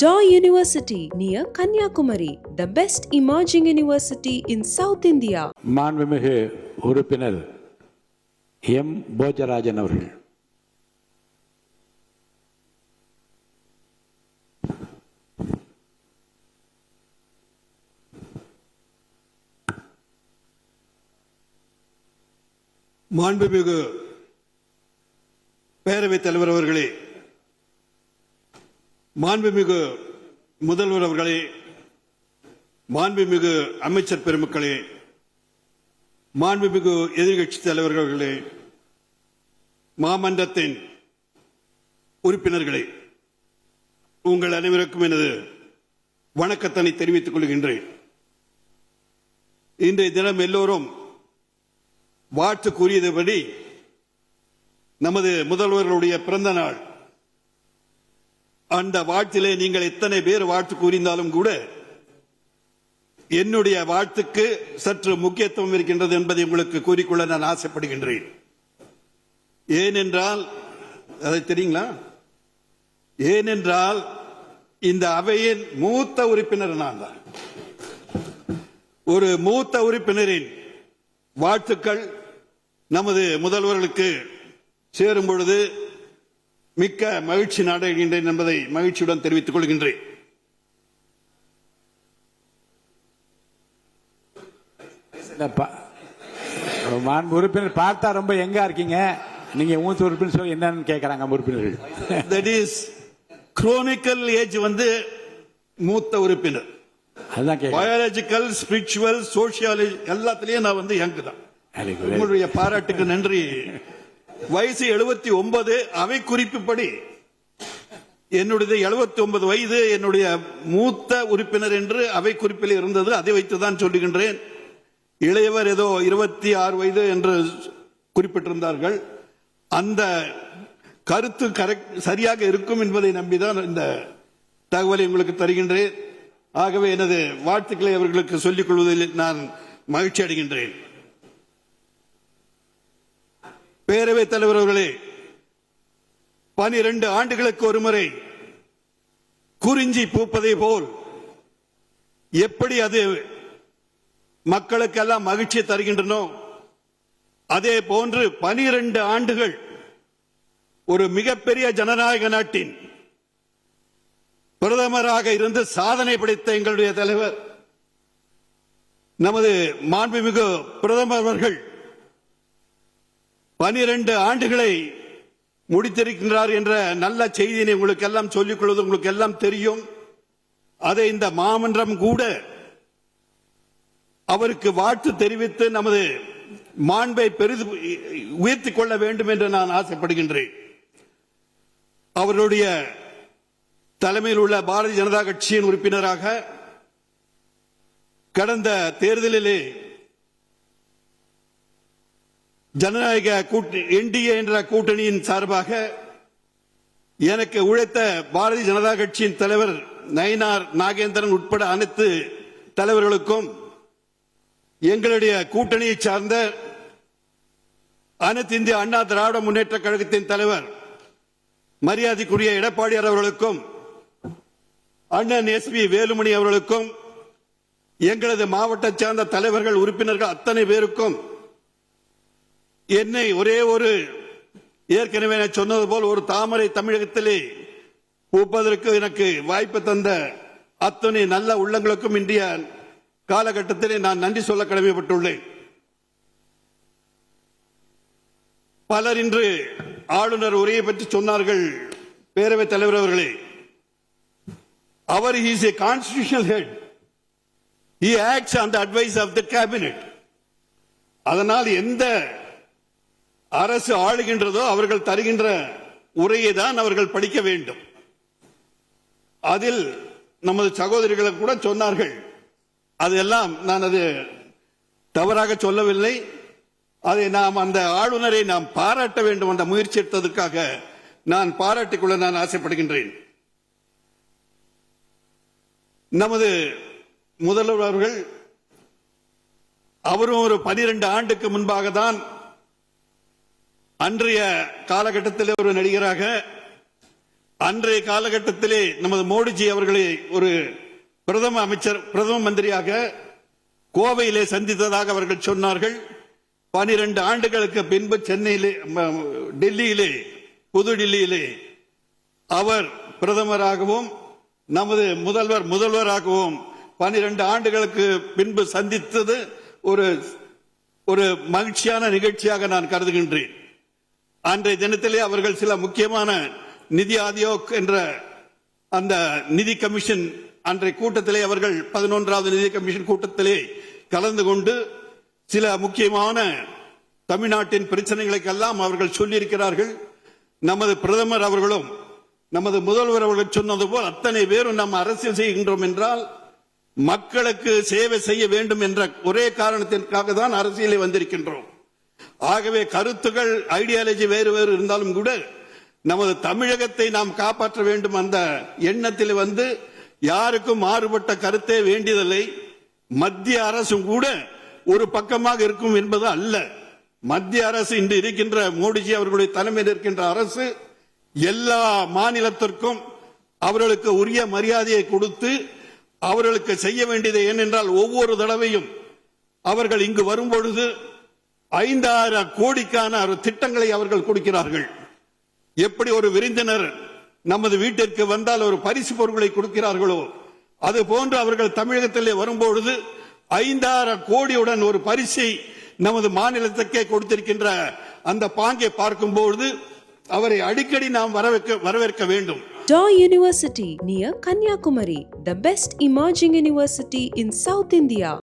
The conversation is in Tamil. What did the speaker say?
Daw University near Kanyakumari, the best emerging university in South India. மாண்புமிகு உறுப்பினர் எம் போஜராஜன் அவர்கள். மாண்புமிகு பேரவைத் தலைவர் அவர்களே, மாண்புமிகு முதல்வர் அவர்களே, மாண்புமிகு அமைச்சர் பெருமக்களே, மாண்புமிகு எதிர்க்கட்சித் தலைவர்களே, மாமன்றத்தின் உறுப்பினர்களே, உங்கள் அனைவருக்கும் எனது வணக்கத்தினை தெரிவித்துக் கொள்கின்றேன். இன்றைய தினம் எல்லோரும் வாழ்த்து கூறியதுபடி நமது முதல்வர்களுடைய பிறந்த நாள். அந்த வாழ்த்திலே நீங்கள் எத்தனை பேர் வாழ்த்து கூறினாலும் கூட என்னுடைய வாழ்த்துக்கு சற்று முக்கியத்துவம் இருக்கின்றது என்பதை உங்களுக்கு கூறிக்கொள்ள நான் ஆசைப்படுகின்றேன். ஏனென்றால் அதை தெரியுங்களா? ஏனென்றால் இந்த அவையின் மூத்த உறுப்பினர் நான் தான். ஒரு மூத்த உறுப்பினரின் வாழ்த்துக்கள் நமது முதல்வர்களுக்கு சேரும் பொழுது மிக்க மகிழ்ச்சி நாடுகின்றேன் என்பதை மகிழ்ச்சியுடன் தெரிவித்துக் கொள்கின்றேன். மாண்பு உறுப்பினர் பார்த்தா ரொம்ப எங்கா இருக்கீங்க நீங்க? மூத்த உறுப்பினர் சொல்லி என்னன்னு கேட்கறாங்க உறுப்பினர்கள். தட் இஸ் குரோனிக்கல் ஏஜ் மூத்த உறுப்பினர். பயாலஜிக்கல், ஸ்பிரிச்சுவல், சோசியாலஜி எல்லாத்திலையும் நான் யங் தான். உங்களுடைய பாராட்டுக்கு நன்றி. வயசு 79. அவை குறிப்புப்படி என்னுடைய 79 வயது என்னுடைய மூத்த உறுப்பினர் என்று அவை குறிப்பில் இருந்தது. அதை வைத்துதான் சொல்லுகின்றேன். இளையவர் ஏதோ 26 வயது என்று குறிப்பிட்டிருந்தார்கள். அந்த கருத்து சரியாக இருக்கும் என்பதை நம்பிதான் இந்த தகவலை உங்களுக்கு தருகின்றேன். ஆகவே எனது வாழ்த்துக்களை அவர்களுக்கு சொல்லிக் கொள்வதில் நான் மகிழ்ச்சி அடைகின்றேன். பேரவைத் தலைவர் அவர்களே, 12 ஆண்டுகளுக்கு ஒருமுறை குறிஞ்சி பூப்பதை போல் எப்படி அது மக்களுக்கெல்லாம் மகிழ்ச்சியை தருகின்றனோ அதே போன்று 12 ஆண்டுகள் ஒரு மிகப்பெரிய ஜனநாயக நாட்டின் பிரதமராக இருந்து சாதனை படைத்த எங்களுடைய தலைவர் நமது மாண்புமிகு பிரதமர் அவர்கள் 12 ஆண்டுகளை முடித்திருக்கின்றார் என்ற நல்ல செய்தியை உங்களுக்கு எல்லாம் சொல்லிக் கொள்வது உங்களுக்கு எல்லாம் தெரியும். அதை இந்த மாமன்றம் கூட அவருக்கு வாழ்த்து தெரிவித்து நமது மாண்பை உயர்த்திக் கொள்ள வேண்டும் என்று நான் ஆசைப்படுகின்றேன். அவருடைய தலைமையில் உள்ள பாரதிய ஜனதா கட்சியின் உறுப்பினராக கடந்த தேர்தலிலே ஜனநாயக என்டிஏ என்ற கூட்டணியின் சார்பாக எனக்கு உழைத்த பாரதிய ஜனதா கட்சியின் தலைவர் நயினார் நாகேந்திரன் உட்பட அனைத்து தலைவர்களுக்கும், எங்களுடைய கூட்டணியை சார்ந்த அனைத்து இந்திய அண்ணா திராவிட முன்னேற்ற கழகத்தின் தலைவர் மரியாதைக்குரிய எடப்பாடியார் அவர்களுக்கும், அண்ணன் எஸ்பி வேலுமணி அவர்களுக்கும், எங்களது மாவட்ட சார்ந்த தலைவர்கள் உறுப்பினர்கள் அத்தனை பேருக்கும், என்னை ஒரே ஒரு ஏற்கனவே சொன்னது போல் ஒரு தாமரை தமிழகத்திலே பூப்பதற்கு எனக்கு வாய்ப்பு தந்த அத்தனை நல்ல உள்ளங்களுக்கும் இந்திய காலகட்டத்திலே நான் நன்றி சொல்ல கடமைப்பட்டுள்ளேன். பலர் இன்று ஆளுநர் உரையை பற்றி சொன்னார்கள். பேரவைத் தலைவர் அவர்களே, அவர் is a constitutional head. He acts on the advice of the cabinet. அதனால் எந்த அரசு ஆளுகின்றதோ அவர்கள் தருகின்ற உரையை தான் அவர்கள் படிக்க வேண்டும். அதில் நமது சகோதரிகளை கூட சொன்னார்கள். அதெல்லாம் நான் அது தவறாக சொல்லவில்லை. அதை நாம் அந்த ஆளுநரை நாம் பாராட்ட வேண்டும். அந்த முயற்சி எடுத்ததற்காக நான் பாராட்டிக்கொள்ள நான் ஆசைப்படுகின்றேன். நமது முதல்வர் அவர்கள் அவரும் ஒரு 12 ஆண்டுக்கு முன்பாக தான் அன்றைய காலகட்டத்தில் ஒரு நடிகராக அன்றைய காலகட்டத்திலே நமது மோடிஜி அவர்களை ஒரு பிரதம மந்திரியாக கோவையிலே சந்தித்ததாக அவர்கள் சொன்னார்கள். 12 ஆண்டுகளுக்கு பின்பு சென்னையிலே, டெல்லியிலே, புதுடில்லியிலே அவர் பிரதமராகவும் நமது முதல்வராகவும் 12 ஆண்டுகளுக்கு பின்பு சந்தித்தது ஒரு மகிழ்ச்சியான நிகழ்ச்சியாக நான் கருதுகின்றேன். அன்றைய தினத்திலே அவர்கள் சில முக்கியமான நிதி ஆயோக் என்ற அந்த நிதி கமிஷன் அன்றைய கூட்டத்திலே அவர்கள் 11வது நிதி கமிஷன் கூட்டத்திலே கலந்து கொண்டு சில முக்கியமான தமிழ்நாட்டின் பிரச்சனைகளுக்கெல்லாம் அவர்கள் சொல்லியிருக்கிறார்கள். நமது பிரதமர் அவர்களும் நமது முதல்வர் அவர்கள் சொன்னது போல் அத்தனை பேரும் நாம் அரசியல் செய்கின்றோம் என்றால் மக்களுக்கு சேவை செய்ய வேண்டும் என்ற ஒரே காரணத்திற்காக தான் அரசியலை வந்திருக்கின்றோம். ஆகவே கருத்துக்கள், ஐடியாலஜி வேறு வேறு இருந்தாலும் கூட நமது தமிழகத்தை நாம் காப்பாற்ற வேண்டும் அந்த எண்ணத்தில் வந்து யாருக்கும் மாறுபட்ட கருத்தே வேண்டியதில்லை. மத்திய அரசும் கூட ஒரு பக்கமாக இருக்கும் என்பது அல்ல. மத்திய அரசு இன்று இருக்கின்ற மோடிஜி அவர்களுடைய தலைமையில் இருக்கின்ற அரசு எல்லா மாநிலத்திற்கும் அவர்களுக்கு உரிய மரியாதையை கொடுத்து அவர்களுக்கு செய்ய வேண்டியது ஏனென்றால் ஒவ்வொரு தடவையும் அவர்கள் இங்கு வரும்பொழுது 5,000 கோடிக்கான திட்டங்களை அவர்கள் கொடுக்கிறார்கள். எப்படி ஒரு விருந்தினர் நமது வீட்டிற்கு வந்தால் ஒரு பரிசு பொருட்களை கொடுக்கிறார்களோ அது போன்று அவர்கள் தமிழகத்திலே வரும்பொழுது 5,000 கோடியுடன் ஒரு பரிசை நமது மாநிலத்துக்கே கொடுத்திருக்கின்ற அந்த பாங்கை பார்க்கும்போது அவரை அடிக்கடி நாம் வரவேற்க வேண்டும். Dow University near Kanyakumari, the best emerging university in South India.